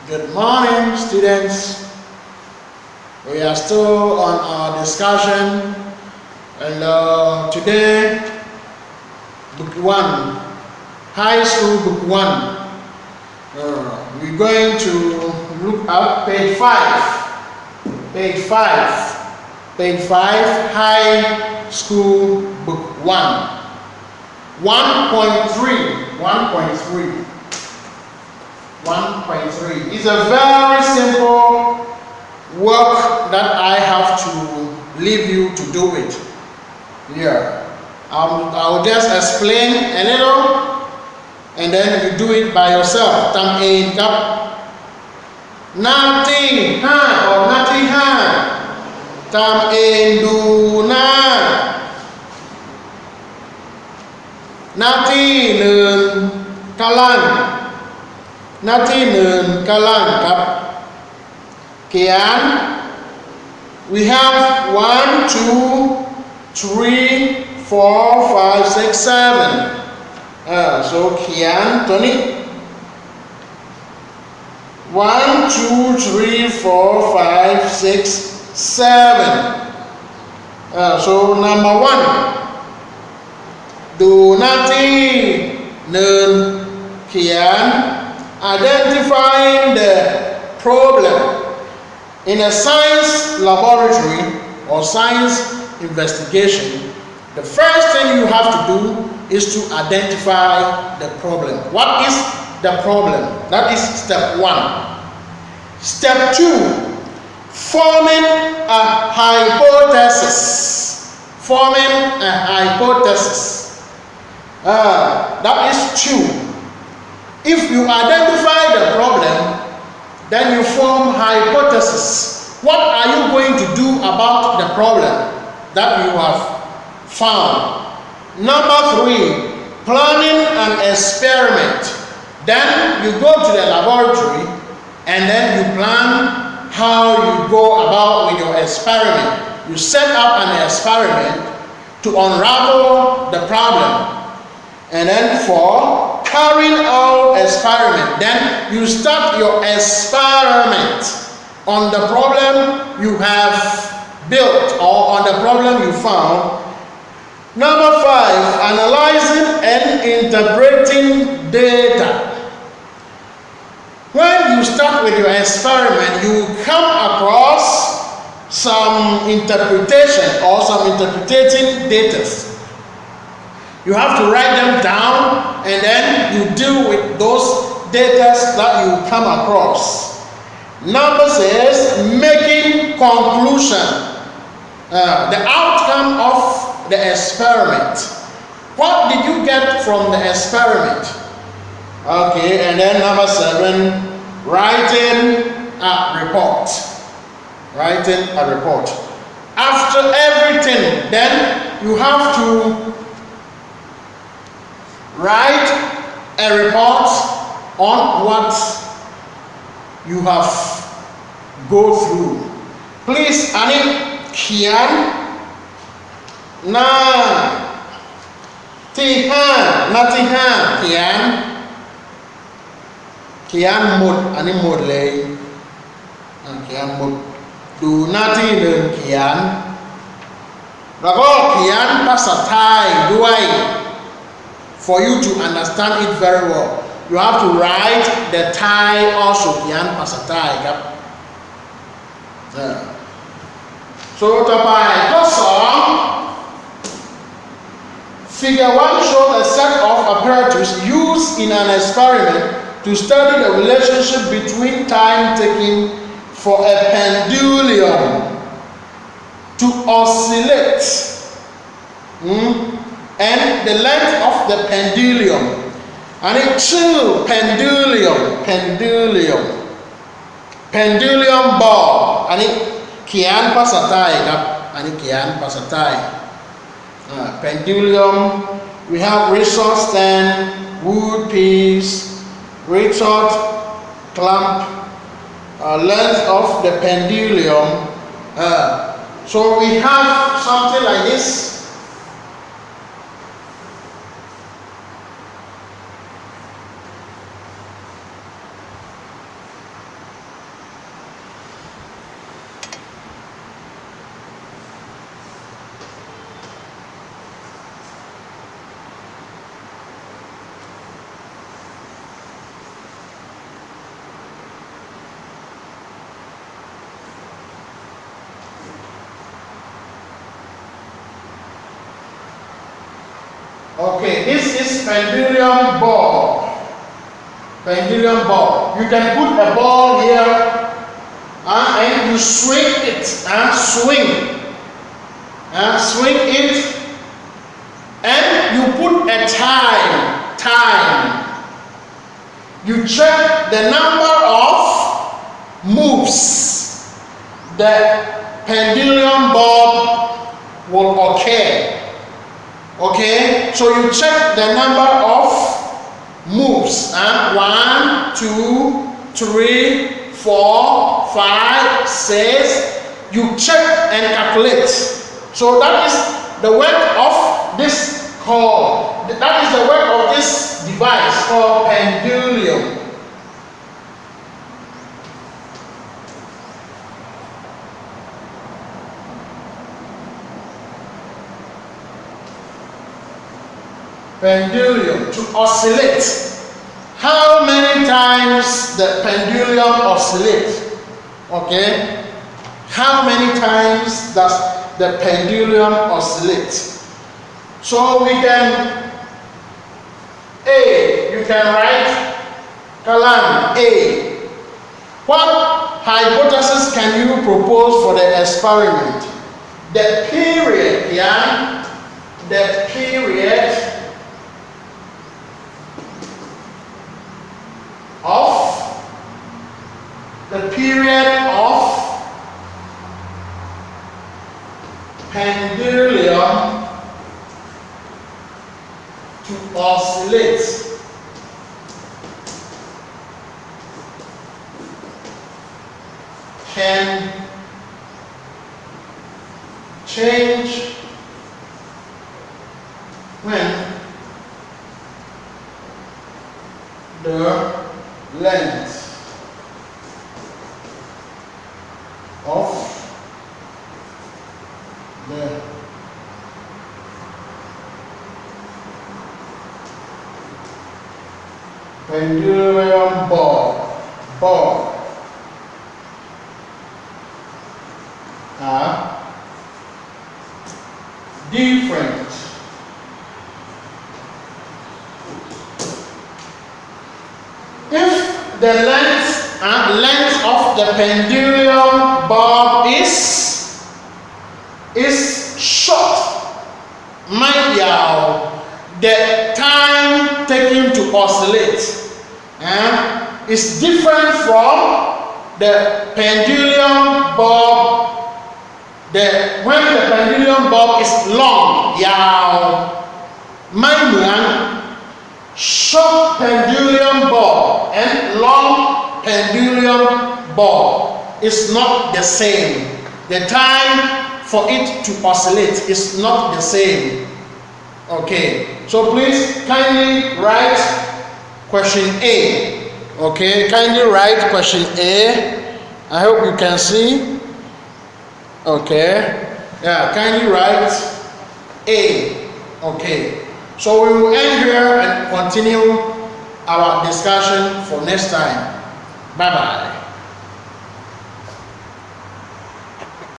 Good morning, students. We are still on our discussion, and today, Book 1, High School Book 1. We're going to look at page 5. Page 5. Page 5, High School Book 1. 1.3. 1.3. 1.3 is a very simple work that I have to leave you to do it. Here, I'll just explain a little, and then you do it by yourself. Tam A cup. Nothing ha or nothing ha. Tam A do na. Nothing learn kalan. หน้าที่หนึ่งข้างล่างครับเขียน we have 1 2 3 4 5 6 7 so เขียนตัวนี้ 1 2 3 4 5 6 7 so number 1 ดูหน้าที่หนึ่งเขียนidentifying the problem. In a science laboratory or science investigation, the first thing you have to do is to identify the problem. What is the problem? That is step 1. Step 2, forming a hypothesis. Forming a hypothesis. That is 2. If you identify the problem, then you form hypothesis. What are you going to do about the problem that you have found? Number 3, planning an experiment. Then you go to the laboratory and then you plan how you go about with your experiment. You set up an experiment to unravel the problem. And then 4, carrying out experiment. Then you start your experiment on the problem you have built or on the problem you found. Number 5, analyzing and interpreting data. When you start with your experiment, you come across some interpretation or some interpreting data. You have to write them down, and then you deal with those data that you come across. Number 6, making conclusion. The outcome of the experiment. What did you get from the experiment? Okay, and then number 7, writing a report. Writing a report. After everything, then you have to write a report on what you have go through. Please, Ani Kian na tihan Kian mud Ani mud lay Kian mud do nothing learn Kian แล้วก็เขียนภาษาไทยด้วย For you to understand it very well, you have to write the Thai also เขียนภาษาไทยครับ So ต่อไปข้อ 2 Figure 1 shows a set of apparatus used in an experiment to study the relationship between time taken for a pendulum to oscillate and the length of the pendulum. And it's pendulum ball. And it เขียนภาษาไทยครับ อันนี้เขียนภาษาไทย pendulum. We have resort stand, wood piece, resort clamp, length of the pendulum. So we have something like this. Okay, this is pendulum ball. Pendulum ball. You can put a ball here and you swing it. Swing it. And you put a time. You check the number of moves the pendulum ball will occur. Okay, so you check the number of moves. 1, 2, 3, 4, 5, 6. You check and calculate. So that is the work of this called. That is the work of this device called pendulum. Pendulum, to oscillate. How many times the pendulum oscillate? Okay, how many times does the pendulum oscillate? So we can you can write column A. What hypothesis can you propose for the experiment? The period, the period of pendulum to oscillate can change when the length of the pendulum ball are different. If the length of the pendulum bulb is short, the time taken to oscillate is different from the pendulum bulb. When the pendulum bulb is long, short pendulum bulb and long pendulum bulb is not the same. The time for it to oscillate is not the same. Okay, so please kindly write question A. Okay, kindly write question A. I hope you can see. Okay, kindly write A. Okay, so we will end here and continue our discussion for next time. Bye bye.